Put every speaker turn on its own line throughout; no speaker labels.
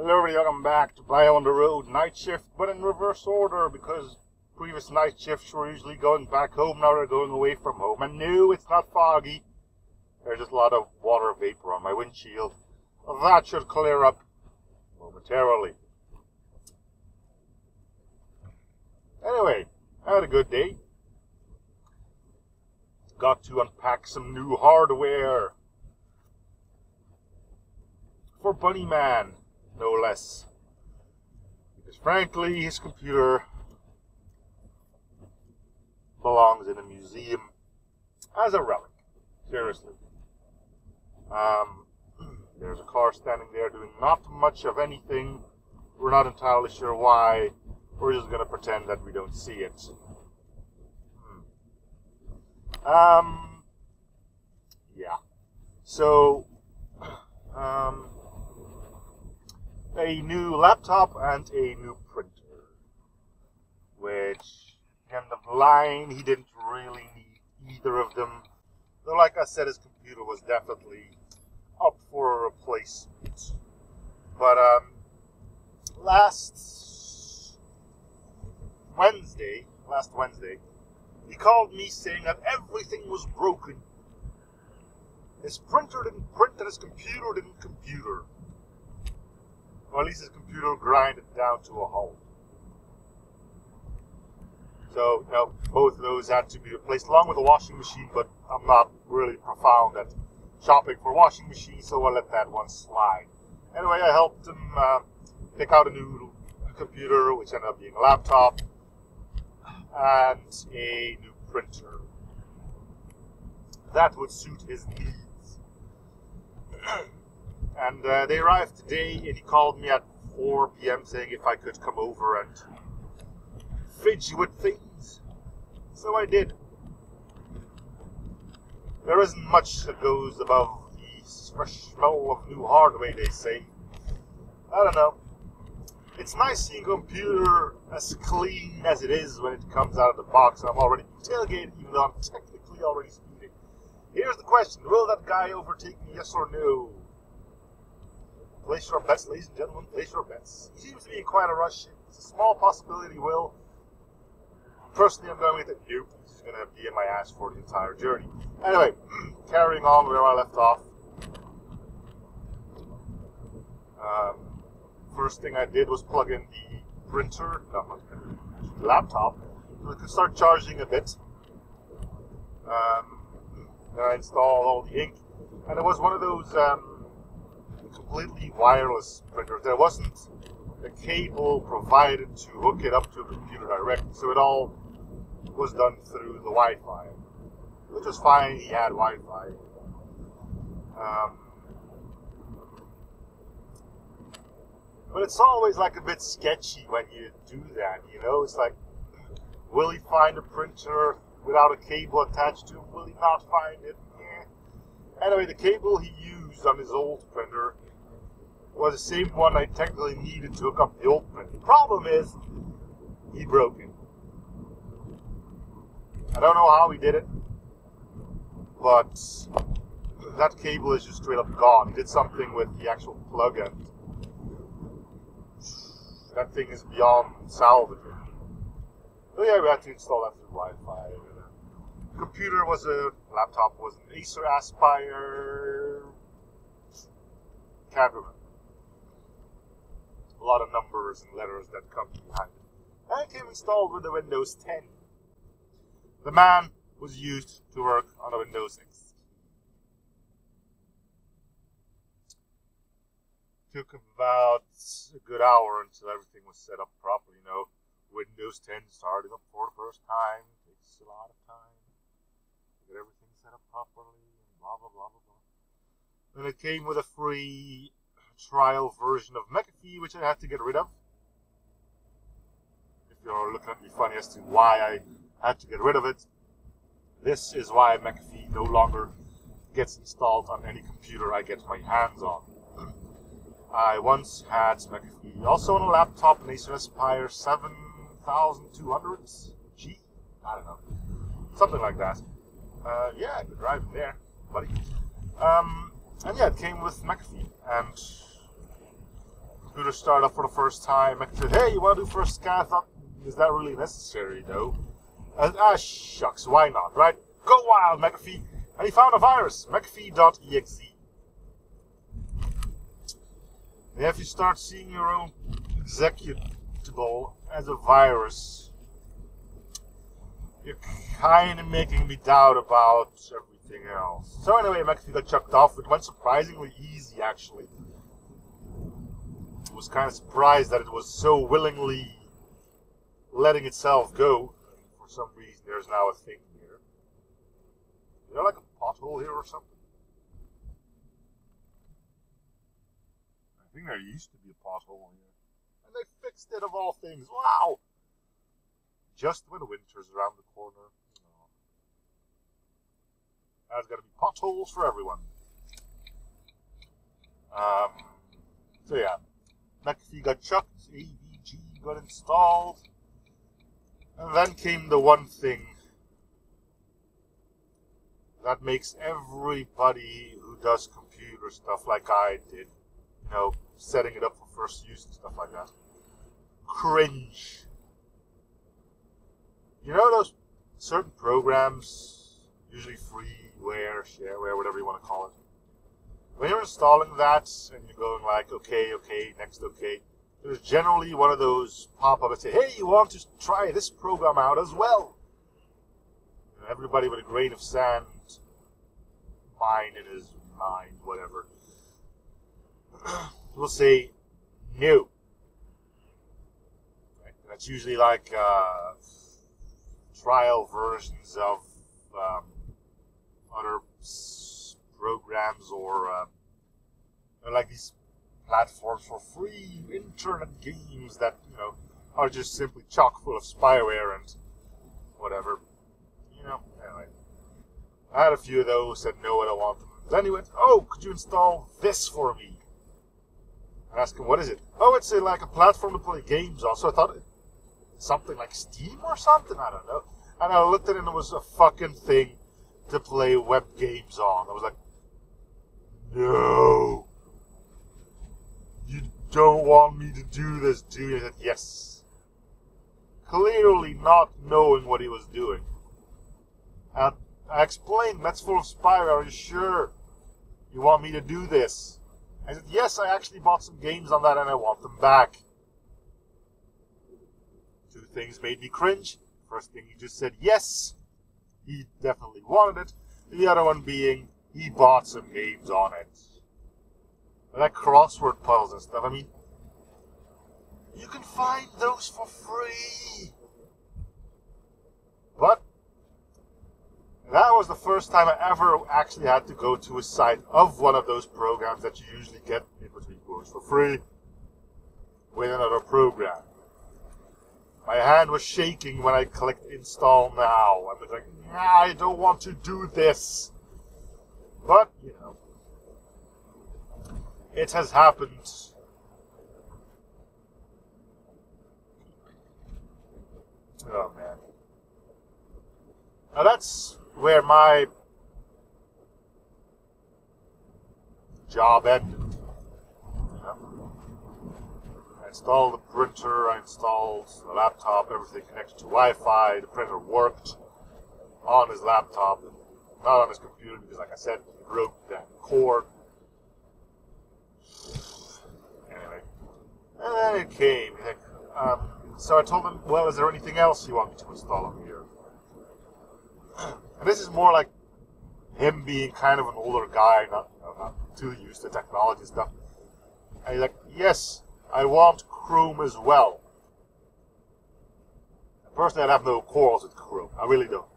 Hello everybody, welcome back to Bio on the Road Night Shift, but in reverse order because previous night shifts were usually going back home, now they're going away from home. And no, it's not foggy. There's just a lot of water vapor on my windshield. That should clear up momentarily. Anyway, I had a good day. Got to unpack some new hardware for Bunny Man, no less. Because frankly, his computer belongs in a museum as a relic. Seriously. There's a car standing there doing not much of anything. We're not entirely sure why. We're just going to pretend that we don't see it. Yeah. So, a new laptop and a new printer. Which, end of line, he didn't really need either of them. Though, like I said, his computer was definitely up for a replacement. But, last Wednesday, he called me saying that everything was broken. His printer didn't print and his computer didn't computer. Or at least his computer grinded down to a halt. So, both of those had to be replaced along with the washing machine, but I'm not really profound at shopping for washing machines, so I'll let that one slide. Anyway, I helped him pick out a new computer, which ended up being a laptop, and a new printer. That would suit his needs. And they arrived today, and he called me at 4 p.m. saying if I could come over and fidge with things. So I did. There isn't much that goes above the fresh smell of new hardware, they say. I don't know. It's nice seeing a computer as clean as it is when it comes out of the box. I'm already tailgating, even though I'm technically already speeding. Here's the question. Will that guy overtake me, yes or no? Place your bets, ladies and gentlemen. Place your bets. He seems to be in quite a rush. It's a small possibility he will. Personally, I'm going with it. Nope. He's going to be in my ass for the entire journey. Anyway, carrying on where I left off. First thing I did was plug in the printer, the laptop, so I could start charging a bit. Then I installed all the ink, and it was one of those completely wireless printers. There wasn't a cable provided to hook it up to the computer directly, so it all was done through the Wi-Fi, which was fine. He had Wi-Fi. But it's always like a bit sketchy when you do that, you know? It's like, will he find a printer without a cable attached to it? Will he not find it? Anyway, the cable he used on his old printer was the same one I technically needed to hook up the old printer. The problem is, he broke it. I don't know how he did it, but that cable is just straight up gone. He did something with the actual plug end. That thing is beyond salvaging. So yeah, we had to install that through Wi-Fi. Computer was laptop was an Acer Aspire. Can't remember. A lot of numbers and letters that come behind it. And it came installed with the Windows 10. The man was used to work on a Windows X. Took about a good hour until everything was set up properly. You know, Windows 10 starting up for the first time takes a lot of time to get everything set up properly and blah blah blah blah blah. And it came with a free trial version of McAfee, which I had to get rid of. If you're looking at me funny as to why I had to get rid of it, this is why McAfee no longer gets installed on any computer I get my hands on. I once had McAfee also on a laptop, an Acer Aspire 7200G. I don't know. Something like that. Yeah, I could drive it there, buddy. And yeah, it came with McAfee. And computer started up for the first time. I said, hey, you want to do first scan? I thought, is that really necessary, though? Shucks, why not, right? Go wild, McAfee. And he found a virus, McAfee.exe. And if you start seeing your own executable as a virus, you're kind of making me doubt about everything else. So anyway, McAfee got chucked off. It went surprisingly easy, actually. I was kind of surprised that it was so willingly letting itself go. For some reason, there's now a thing here. Is there like a pothole here or something? I think there used to be a pothole here. And they fixed it of all things. Wow! Just when winter's around the corner. Oh. There's going to be potholes for everyone. So yeah. McAfee got chucked. AVG got installed. And then came the one thing that makes everybody who does computer stuff like I did, you know, setting it up for first use and stuff like that, cringe. You know those certain programs, usually freeware, shareware, whatever you want to call it. When you're installing that and you're going like, okay, next, okay, there's generally one of those pop-up that say, hey, you want to try this program out as well? And everybody with a grain of sand, mine in his mind, whatever, will say no. Right? That's usually like trial versions of other programs or like these platforms for free internet games that, you know, are just simply chock full of spyware and whatever. You know, anyway. I had a few of those, said no, I don't want them. Then he went, oh, could you install this for me? I asked him, what is it? Oh, it's like a platform to play games on. So I thought something like Steam or something, I don't know. And I looked at it and it was a fucking thing to play web games on. I was like, no. You don't want me to do this, do you? He said, yes. Clearly not knowing what he was doing. And I explained, that's full of spyware, are you sure you want me to do this? I said, yes, I actually bought some games on that and I want them back. Two things made me cringe. First thing, he just said yes, he definitely wanted it. The other one being, he bought some games on it. Like crossword puzzles and stuff. I mean, you can find those for free. But that was the first time I ever actually had to go to a site of one of those programs that you usually get in between quotes for free with another program. My hand was shaking when I clicked install now. I was like, nah, I don't want to do this. But, you know, it has happened. Oh, man. Now that's where my job ended. I installed the printer, I installed the laptop, everything connected to Wi-Fi. The printer worked on his laptop, not on his computer, because like I said, he broke that cord. Anyway, and then it came. So I told him, well, is there anything else you want me to install on here? And this is more like him being kind of an older guy, not too used to technology stuff. And he's like, yes, I want Chrome as well. Personally, I'd have no quarrels with Chrome. I really don't.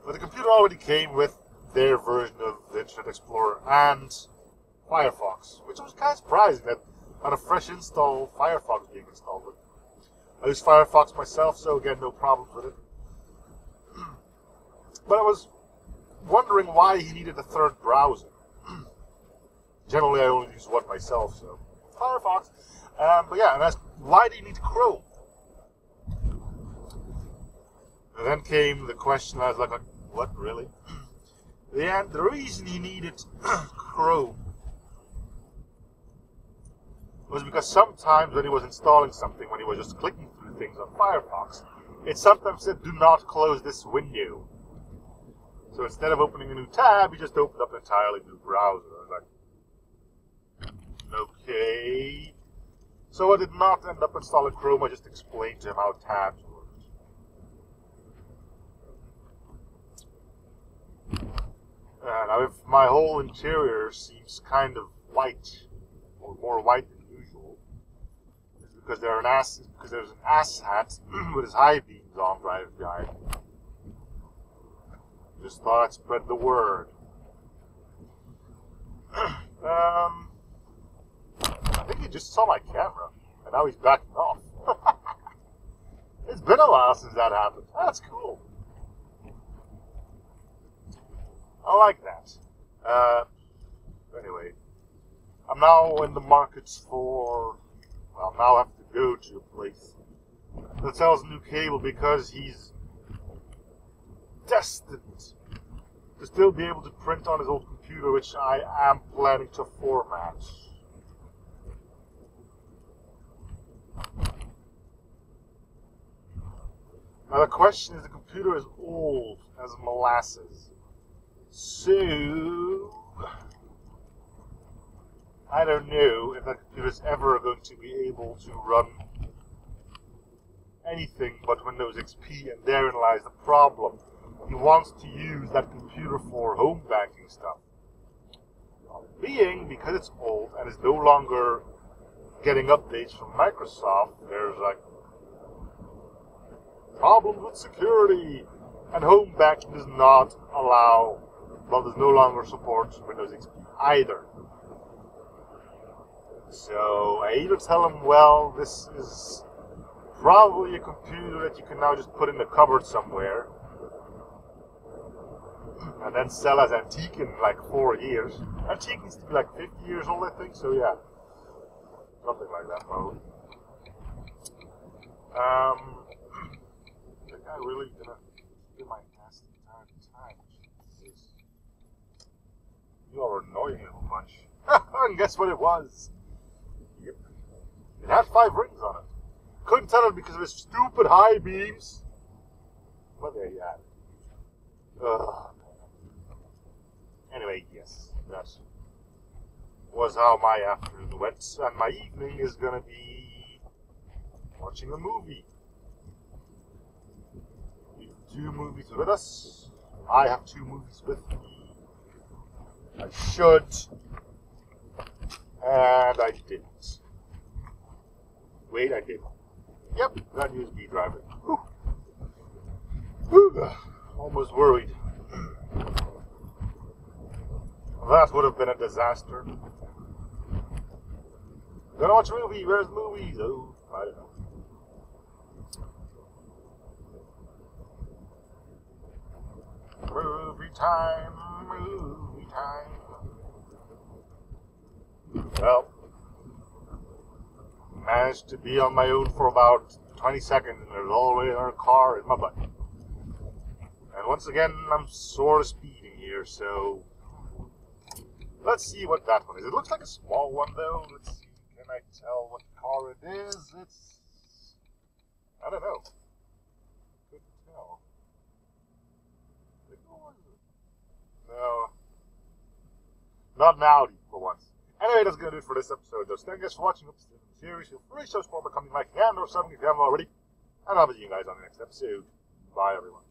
But the computer already came with their version of the Internet Explorer and Firefox, which was kind of surprising that on a fresh install, Firefox being installed. But I use Firefox myself, so again, no problems with it. But I was wondering why he needed a third browser. Generally, I only use one myself, so Firefox. But yeah, and I asked, why do you need Chrome? And then came the question, I was like, what, really? The reason he needed Chrome was because sometimes when he was installing something, when he was just clicking through things on Firefox, it sometimes said, do not close this window. So instead of opening a new tab, he just opened up an entirely new browser. I was like, okay. So I did not end up installing Chrome, I just explained to him how tabs worked. Now if my whole interior seems kind of white, or more white than usual, it's because there's an ass hat with his high beams on driving behind. Just thought I'd spread the word. I think he just saw my camera, and now he's backing off. It's been a while since that happened. That's cool. I like that. Anyway, I'm now in the markets for, well, now I have to go to a place that sells a new cable because he's destined to still be able to print on his old computer, which I am planning to format. Now the question is, the computer is old as molasses. So, I don't know if that computer is ever going to be able to run anything but Windows XP, and therein lies the problem. He wants to use that computer for home banking stuff. Being because it's old and is no longer getting updates from Microsoft, there's like problems with security, and home banking does not allow, well, does no longer support Windows XP either. So I either tell him, well, this is probably a computer that you can now just put in the cupboard somewhere and then sell as antique in like 4 years. Antique needs to be like 50 years old, I think, so yeah. Something like that, probably. The guy really gonna do my ass the entire time. Jesus. You are annoying me a bunch. And guess what it was? Yep. It had 5 rings on it. Couldn't tell it because of his stupid high beams. But there you have it. Ugh. Anyway, yes, that was how my afternoon went, and my evening is gonna be watching a movie. We have 2 movies with us. I have 2 movies with me. I should, and I didn't. Wait, I did. Yep, that USB driver. Whew. Whew. Almost worried. That would have been a disaster. Gonna watch a movie. Where's the movies? Oh, I don't know. Movie time, movie time. Well, managed to be on my own for about 20 seconds, and there's already another car in my butt. And once again, I'm sort of speeding here, so let's see what that one is. It looks like a small one, though. Let's see. Can I tell what car it is? It's, I don't know. Couldn't tell. No. Not an Audi, for once. Anyway, that's going to do it for this episode, though. Thank you guys for watching the series. Feel free to subscribe by becoming like and or something if you haven't already. And I'll see you guys on the next episode. Bye, everyone.